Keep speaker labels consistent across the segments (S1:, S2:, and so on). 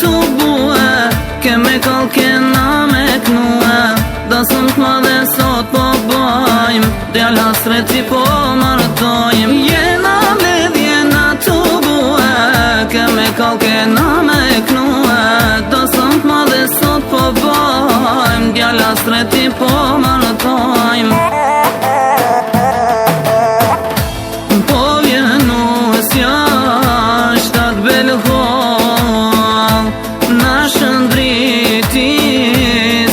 S1: të bue, keme kall kena me knue, dasëm t'madhe sot po bojmë, djall hasreti po martojmë. Jena lidh, jena të bue, keme kall kena me knue, dasëm t'madhe sot po bojmë, djall hasreti po martojmë. Po vjenu s'ja shtat belhon, na shëndriti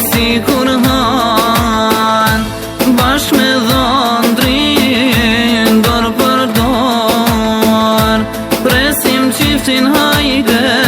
S1: si kur han, bashk me dhondrin, dor për dor, presim qiftin hajde.